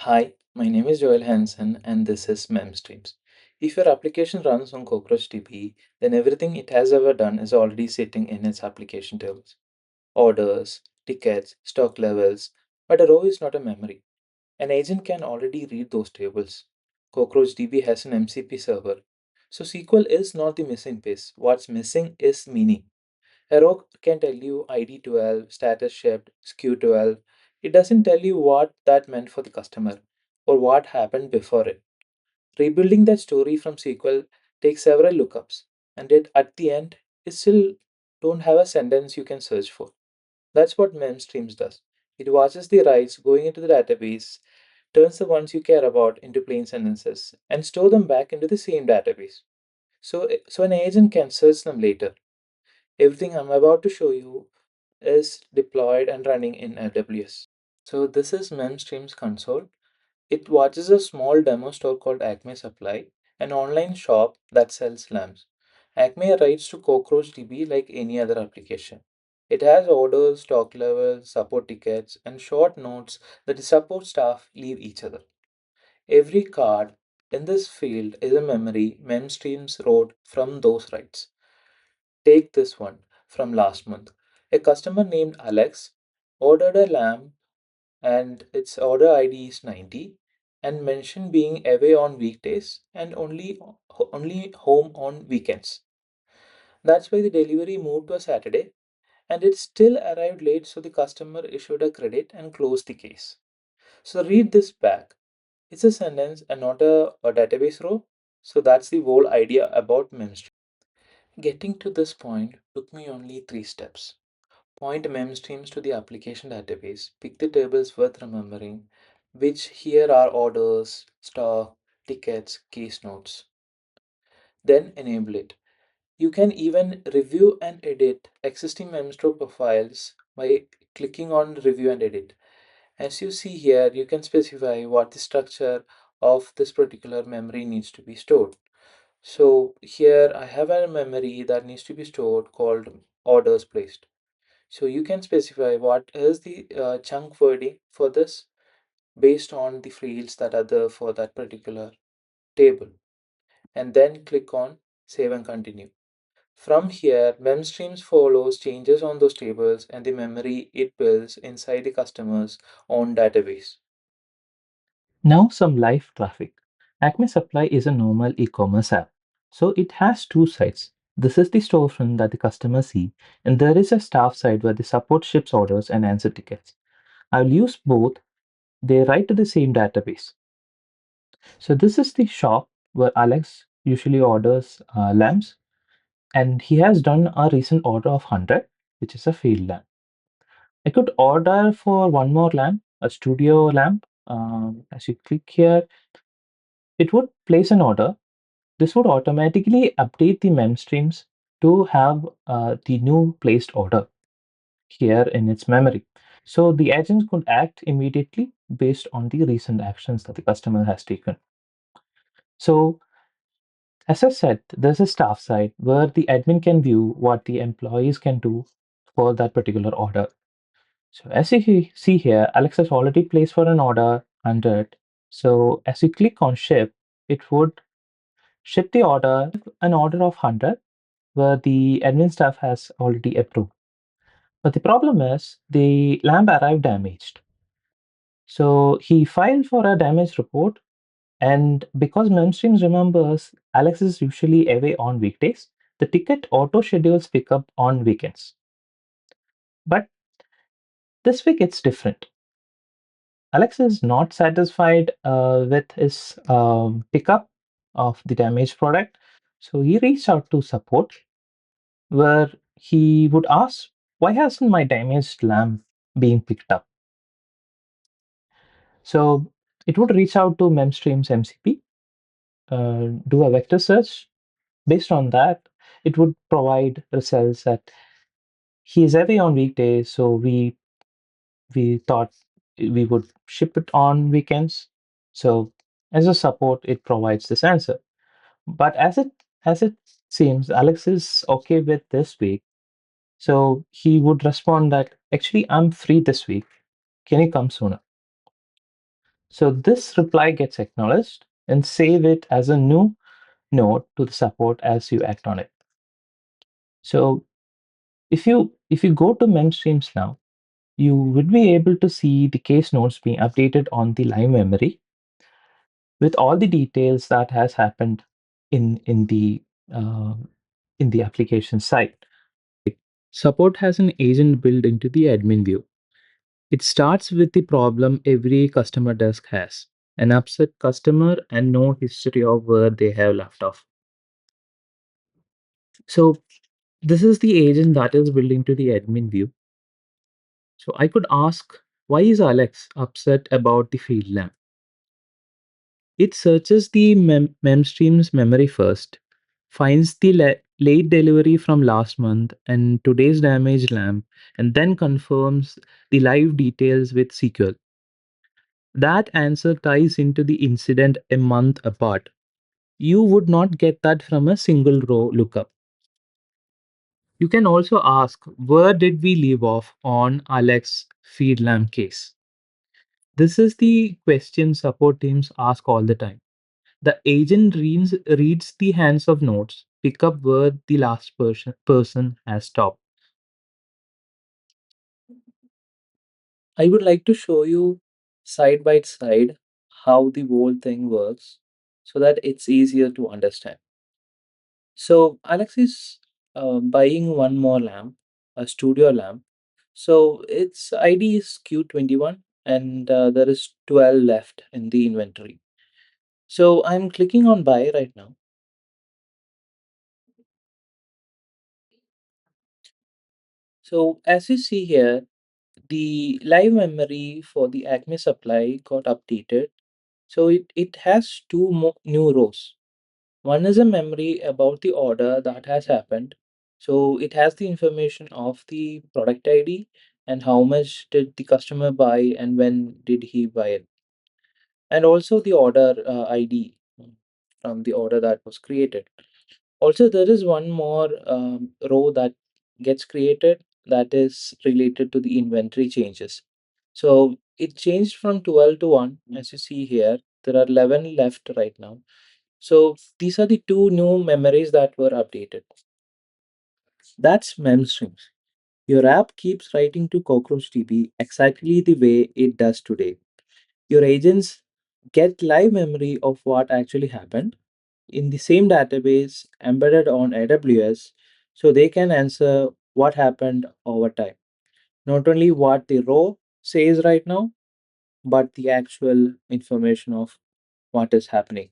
Hi, my name is Joel Hansen and this is Memstreams. If your application runs on CockroachDB, then everything it has ever done is already sitting in its application tables. Orders, tickets, stock levels, but a row is not a memory. An agent can already read those tables. CockroachDB has an MCP server. So SQL is not the missing piece. What's missing is meaning. A row can tell you ID 12, status shipped, SKU 12. It doesn't tell you what that meant for the customer or what happened before it. Rebuilding that story from SQL takes several lookups, and it at the end it still don't have a sentence you can search for. That's what Memstreams does. It watches the writes going into the database, turns the ones you care about into plain sentences, and store them back into the same database. So an agent can search them later. Everything I'm about to show you is deployed and running in AWS. So this is Memstream's console. It watches a small demo store called Acme Supply, an online shop that sells lamps. Acme writes to CockroachDB like any other application. It has orders, stock levels, support tickets, and short notes that the support staff leave each other. Every card in this field is a memory Memstreams wrote from those writes. Take this one from last month. A customer named Alex ordered a lamp and its order ID is 90 and mentioned being away on weekdays and only home on weekends. That's why the delivery moved to a Saturday and it still arrived late, so the customer issued a credit and closed the case. So read this back. It's a sentence and not a database row. So that's the whole idea about memstream. Getting to this point took me only 3 steps. Point memstreams to the application database, pick the tables worth remembering, which here are orders, stock, tickets, case notes. Then enable it. You can even review and edit existing memstro profiles by clicking on review and edit. As you see here, you can specify what the structure of this particular memory needs to be stored. So here I have a memory that needs to be stored called orders placed. So you can specify what is the chunk wording for this based on the fields that are there for that particular table, and then click on save and continue. From here, memstreams follows changes on those tables and the memory it builds inside the customer's own database. Now some live traffic. Acme Supply is a normal e-commerce app. So it has two sides. This is the storefront that the customers see, and there is a staff side where the support ships orders and answer tickets. I'll use both. They write to the same database. So this is the shop where Alex usually orders lamps, and he has done a recent order of 100, which is a failed lamp. I could order for one more lamp, a studio lamp. As you click here, it would place an order. This would automatically update the mem streams to have the new placed order here in its memory. So the agents could act immediately based on the recent actions that the customer has taken. So as I said, there's a staff side where the admin can view what the employees can do for that particular order. So as you see here, Alex has already placed for an order 100. So as you click on ship, it would ship the order, an order of 100 where the admin staff has already approved. But the problem is the lamp arrived damaged. So he filed for a damage report, and because Memstream remembers Alex is usually away on weekdays, the ticket auto schedules pickup on weekends. But this week it's different. Alex is not satisfied with his pickup of the damaged product, so he reached out to support where he would ask, why hasn't my damaged lamp been picked up? So it would reach out to Memstream's MCP, do a vector search. Based on that, it would provide results that he is away on weekdays, so we thought we would ship it on weekends. So as a support, it provides this answer. But as it seems, Alex is okay with this week. So he would respond that actually I'm free this week. Can you come sooner? So this reply gets acknowledged and save it as a new note to the support as you act on it. So if you go to Memstreams now, you would be able to see the case notes being updated on the live memory with all the details that has happened in in the uh, in the application side. Support has an agent built into the admin view. It starts with the problem every customer desk has, an upset customer and no history of where they have left off. So this is the agent that is built into the admin view. So I could ask, why is Alex upset about the field lamp? It searches the Memstream's memory first, finds the late delivery from last month and today's damaged lamp, and then confirms the live details with SQL. That answer ties into the incident a month apart. You would not get that from a single row lookup. You can also ask, where did we leave off on Alex feed lamp case? This is the question support teams ask all the time. The agent reads the hands of notes, pick up where the last person has stopped. I would like to show you side by side how the whole thing works so that it's easier to understand. So Alex is buying one more lamp, a studio lamp. So its ID is Q21 and there is 12 left in the inventory. So I'm clicking on buy right now. So as you see here, the live memory for the Acme Supply got updated. So it has two new rows. One is a memory about the order that has happened. So it has the information of the product ID and how much did the customer buy and when did he buy it. And also the order ID from the order that was created. Also, there is one more row that gets created that is related to the inventory changes. So it changed from 12 to 1, as you see here. There are 11 left right now. So these are the two new memories that were updated. That's Memstreams. Your app keeps writing to CockroachDB exactly the way it does today. Your agents get live memory of what actually happened in the same database embedded on AWS so they can answer what happened over time. Not only what the row says right now, but the actual information of what is happening.